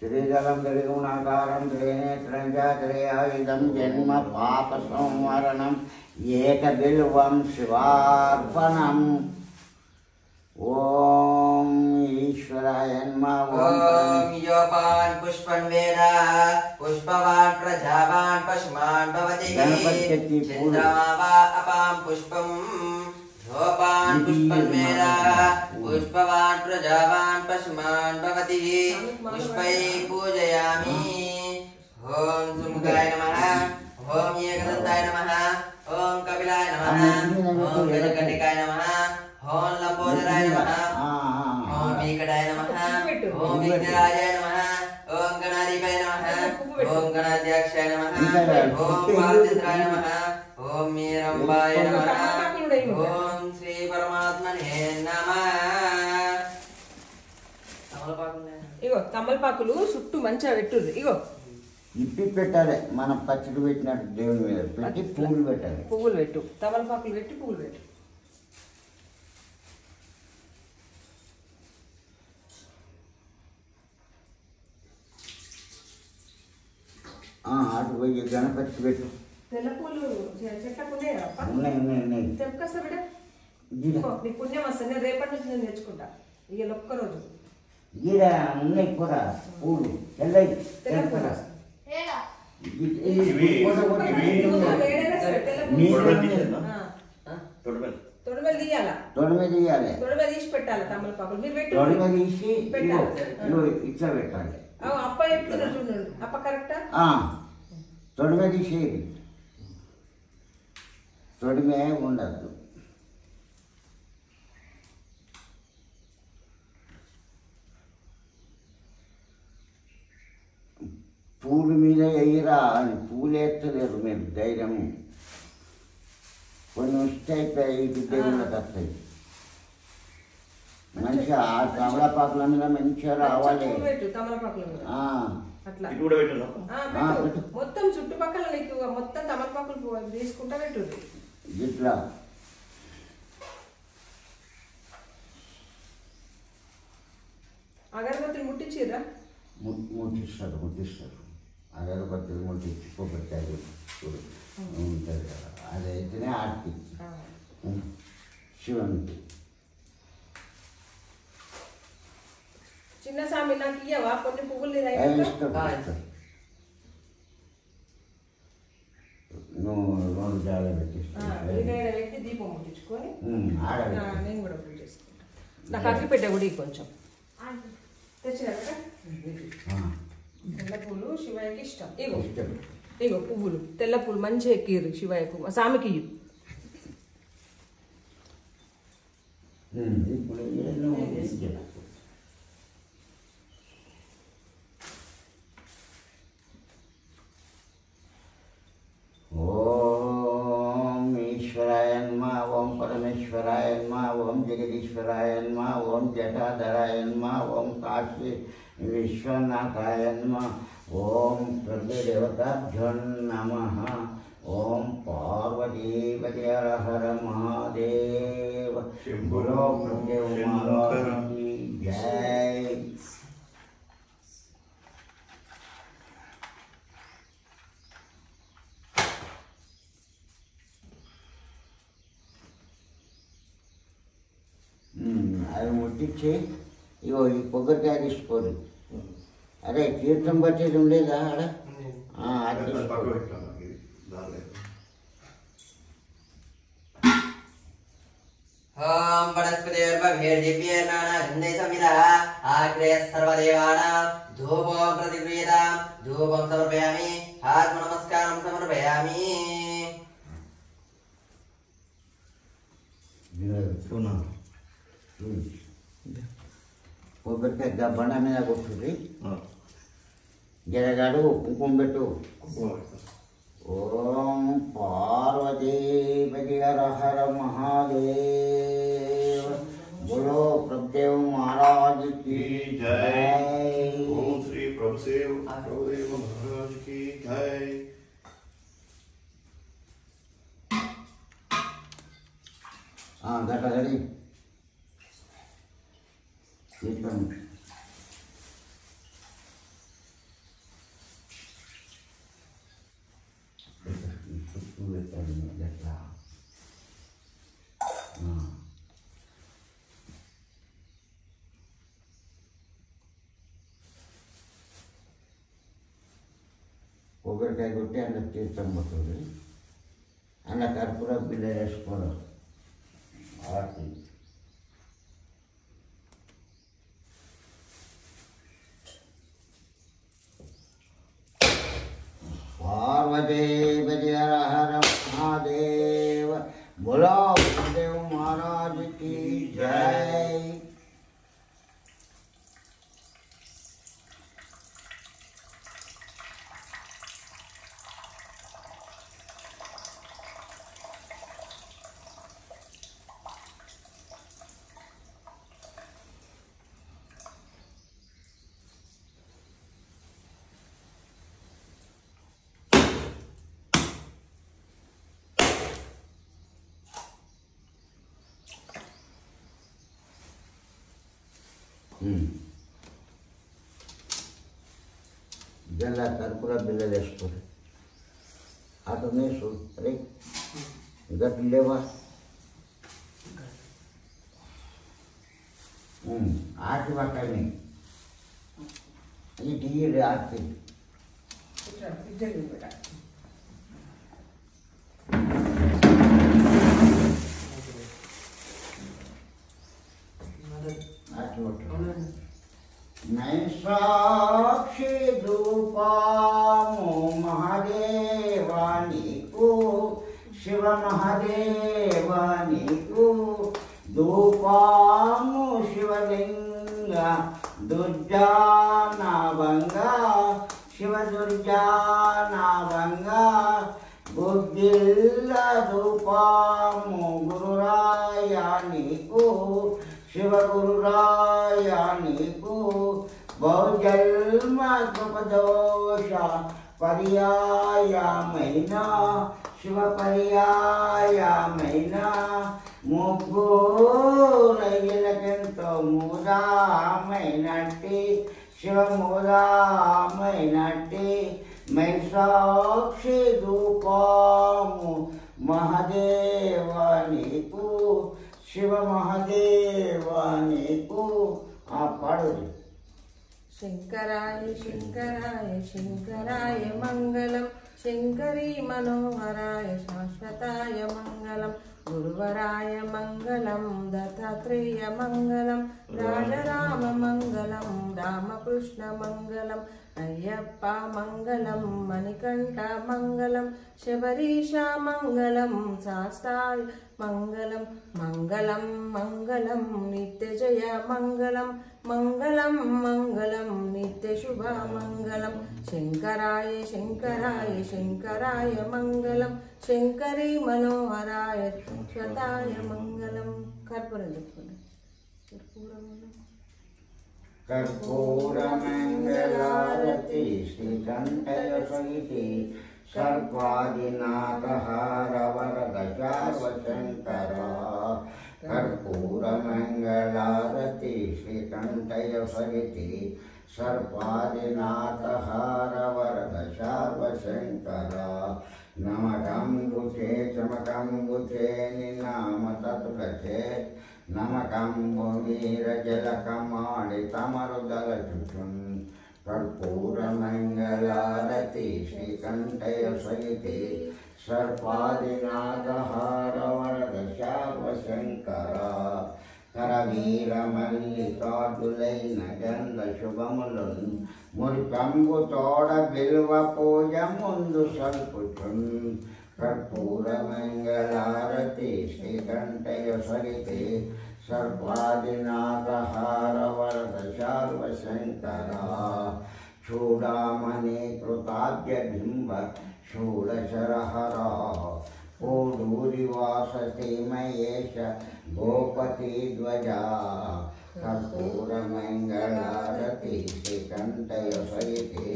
त्रिजलं त्रिगुणाकारं त्रिनेत्रं च त्रिआयुधं जन्म पापसंहरणम् एकबिल्वं शिवार्पणम्। ॐ ईश्वराय नमः। ॐ योपान् पुष्पन् वेद पुष्पवान् प्रजावान् पशुमान् भवति चन्द्रमा वा अपां पुष्पम् योपान् पुष्पन् वेद पुष्पवान् प्रजावान् पशुमान् भवति पुष्पैः पूजयामि। ॐ सुमुखाय नमः। ॐ एकदन्ताय नमः। ॐ कपिलाय नमः। ॐ गजकर्णिकाय नमः। ॐ लंबोदराय नमः। ॐ वीकटाय नमः। ॐ विघ्नराजाय नमः। ॐ गणाधिपाय नमः। ॐ गणाध्यक्षाय नमः। ॐ बालचंद्राय नमः। ॐ मीरंबाय नमः। ॐ श्री परमात्मने नमः। ఇగో తమలపాకులు చుట్టూ మంచిగా పెట్టుర్రు. ఇగో ఇప్పి పెట్టాలి, మనం పచ్చడి పెట్టినట్టు దేవుని మీద పెట్టి పువ్వులు పెట్టాలి. పువ్వులు పెట్టు, తమలపాకులు పెట్టి పువ్వులు పెట్టు. అటు పోయి గణపతి పెట్టు. తెల్ల పూలు చెట్లకు ఉన్నాయి. తెప్పుకొస్తా బిడ్డ, నీ పుణ్యం వస్తుంది. రేపటి నుంచి నేను తెచ్చుకుంటా. ఇక ఒక్కరోజు ఈడ ఉన్నాయి కూర పూలు తెల్లవి. తొడమలు తీయాలా? తొడమే తీయాలి. తొడమ తీసి పెట్టాలి. తమలపాకులు మీరు పెట్టి తొడమే తీసి ఇట్లా పెట్టాలి. అప్ప చెప్తున్నా చూడండి. అప్ప కరెక్టా? తొడమే తీసేది, తొడమే ఉండద్దు. పూలు మీద ఎయ్యరా అని పూలు ఎత్తలేరు మీరు. ధైర్యం కొన్ని వస్తే ఇటు దేవుళ్ళకి వస్తాయి. మంచిగా ఆ తమలపాకుల మీద మంచిగా రావాలి. మొత్తం చుట్టుపక్కల నీకు మొత్తం తమలపాకులు తీసుకుంటా పెట్టు. ఇట్లా అగరబత్తులు ముట్టించిరా? ముట్టిస్తారు. అగరబత్తులు ముట్టించి కొబ్బరికాయలు ఉంటుంది కదా, అదైతేనే ఆర్తి శివునికి. చిన్న స్వామి నాకు ఇయ్యవా కొన్ని పువ్వులు? నువ్వు రెండు జాగా పెట్టి దీపం ముట్టించుకొని నేను కూడా పూజ చేసుకుంటా. నాకు అగ్గిపెట్టె కూడా కొంచెం తెచ్చినా కదా. తెల్ల పూలు శివయ్యకి ఇష్టం. ఇగో పువ్వులు, తెల్ల పూలు మంచిగా ఎక్కిరు శివయ్యకు, స్వామికి ఇయ్యు. ఓం ఈశ్వరాయ నమః. ఓం పరమేశ్వరాయ నమః. ఓం జగదీశ్వరాయ నమః. ఓం జటాధరాయ నమః. ఓం కాశీ విశ్వనాథాయ నమః. ఓం సర్వదేవతాభ్యో నమః. ఓం పార్వతీపతి హర హర మహాదేవ. శంభో మహాదేవ జై. అది ముట్టించి ఇగో ఈ కొబ్బరికాయ తీసుకోరు. అరే తీర్థం పట్టేది ఉండేదా ఆడ? అది తీసుకోరు. ఓం వనస్పతిర్భవేర్దివ్యేర్నానాగంధైः సమిదः ఆగ్రేయः సర్వదేవానాं ధూపం ప్రతిగృహ్యతాం. ధూపం సమర్పయామి. ఆత్మ నమస్కారం సమర్పయామి. కొబ్బరికాయ బండ మీద కొట్టుర్రి. జరగాడు కుంకుమ పెట్టు. ఓం పార్వతీపతి హర హర మహాదేవ. बोलो प्रभुदेव महाराज की जय। ओम श्री प्रभुदेव महाराज की जय। घटा घड़ी ఇట్లా కొబ్బరికాయ కొట్టి అందులో తీర్థం పడుతుంది, అన్న కర్పూర బిల్ల వేసుకోవడం ఆర్తి. पार्वती हर हर महादेव, बोलो महादेव महाराज की जय। जल्ला कर्पूर बिल्ल వేసుకోండి అటు మేసు అరే గట్టి లేవా ఆటి పక్కని ఈ టీ ఆటి नैसाक्षी धूपामो महादेवानी को, शिव महादेवानी को धूपामो शिवलिंगा दुर्जानाभंगा, शिव दुर्जानाभंगा बुद्धिल्ला धूपामो गुरुरायानी को, शिव गुरुरायानी को बहुजन्म कृपदोष पर्यायमैना, शिव पर्यायमैना मुग्गुरయ్యలకెంతో మూదామైనట్టి, శివ మూదామైనట్టి మైసాక్షి రూపము మహాదేవానికు, शिव महादेवानी को आप पढ़ो। शंकराय शंकराय शंकराय मंगलम, शंकरी मनोहराय शाश्वताय मंगलम, गुरुवराय मंगलम दत्तात्रेय मंगलम, राजराम मंगलम रामकृष्ण मंगलम, अय्यप्पा मंगलम मणिकंठ मंगलम, शबरीशा मंगलम शास्ताय मंगलम, मंगलम मंगलम नित्य जय मंगलम, मंगलम मंगलम नित्य शुभ मंगलम, शंकराय शंकराय शंकराय मंगलम, शंकरी मनोहराय शाश्वताय मंगलम। कर्पूरमङ्गलारति श्रीकण्ठयसहिते सर्वादिनाथहार वरद सर्वशङ्कर, कर्पूरमङ्गलारति श्रीकण्ठयसहिते सर्वादिनाथहार वरद सर्वशङ्कर, नमकं गुचे चमकं गुचे निनाम तत्कचे, नमकं भूमिरजलकमाडितमरुदलचुचुन्, कर्पूरमङ्गलारति श्रीकण्ठयसहिते सर्वादिनाथहार वरद सर्वशङ्कर, करवीरमल्लिकार्जुलैन गन्ध शुभमुलुन्, मुर्कंबु तोड़ बिल्व पूज मुंदु सल्पुचुन्, कर्पूरमङ्गलारति श्रीकण्ठयसहिते सर्वादिनाथहार वरद सर्वशङ्कर, चूडामणि कृताद्य बिम्ब शूलशरहरा, कोडूरिवासते महेश गोपति ध्वजा, कर्पूरमङ्गलारति श्रीकण्ठयसहिते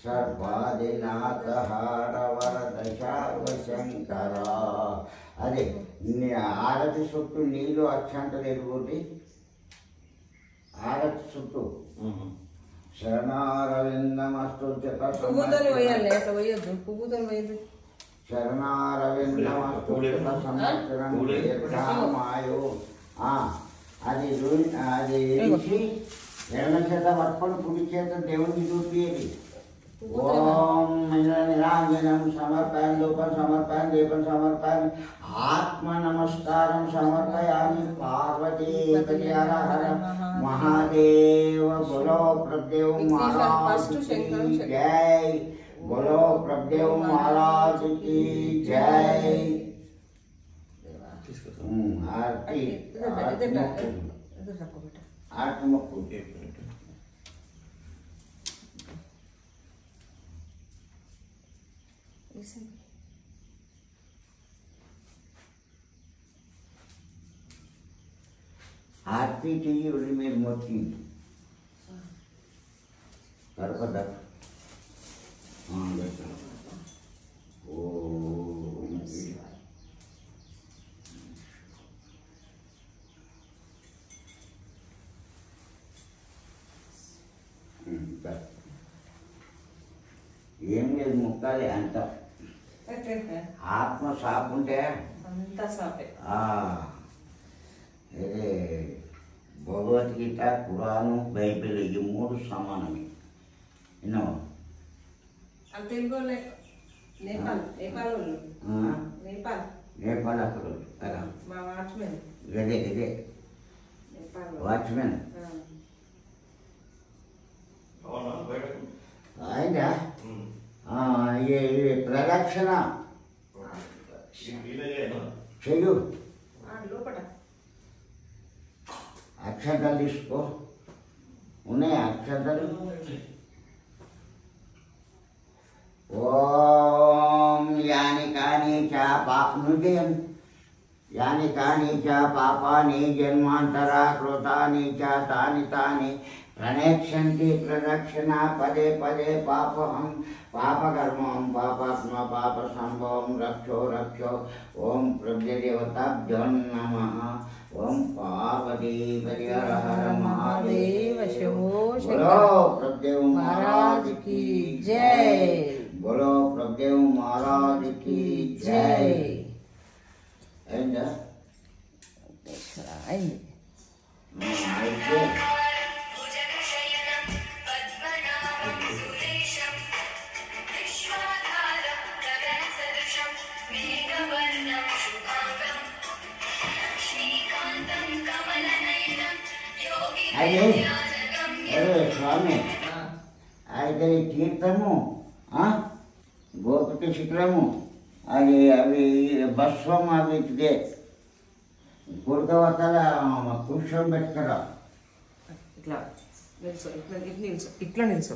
सर्वादिनाथहार वरद सर्वशङ्कर। अरे आरति सुट्टू नीलू अक्षंतలు ఎరుగుటి ఆరతి చుట్టూ శరణారవిందమస్తు పువ్వుతోని పోయాలి, అట్లా పోయొద్దు, పువ్వుతోని పోయొద్దు. శరణారవిందమాయో అది అది ఇచ్చి ఎడమ చేత పట్టుకొని కుడి చేత దేవునికి చూపించేది. ఓం నిరాంజనం సమర్పయామి లోపం సమర్పయామి దీపం సమర్పయామి ఆత్మ నమస్కారం సమర్పయామి పార్వతీ హర హర మహాదేవ బోలో ప్రభుదేవ మహారాజ్ की जय बोलो ప్రభుదేవ మహారాజ్ की जय आरती आत्मको आरती चाहिए बोली मेरी मोती कर पता हाँ बेटा ओ ఏం లేదు ముక్కాలి అంత ఆత్మ సాపు ఉంటే అంతా సాపే. అదే భగవద్గీత ఖురాను బైబిల్ ఈ మూడు సమానమే విన్నావా? తెలుగు నేపాల్ నేపాల్ వాళ్ళు నేపాల్ నేపాల్ అక్కడ కదా మా వాచ్మెన్ ఇదే ఇదే నేపాల్ వాచ్మెన్ అయిందా? ప్రదక్షిణ చెయ్యు లోపల అక్షంతలు తీసుకో ఉన్నాయి అక్షంతలు. ఓం యాని కాని చా నువ్వు యాని కాని చ పాపాని జన్మాంతరా కృతాని చ తాని తాని ప్రణేక్షంతి ప్రదక్షిణ పదే పదే పాపహం పాపకర్మం పాపాత్మ పాప సంభవం రక్షో రక్షో ఓం ప్రభుదేవతాభ్యో నమః ఓం పార్వతీ హర హర మహాదేవ శంభో बोलो ప్రభుదేవ महाराज की जय बोलो ప్రభుదేవ महाराज की जय అయిందా? అయింది. అయితే అదే స్వామి అయితే తీర్థము గోపిక శిఖరము అది అవి భస్వం అవి ఇదే గుడకవతల పురుషం పెట్టుకరా ఇట్లా నిల్చో ఇట్లా నిల్చో ఇట్లా నిల్చో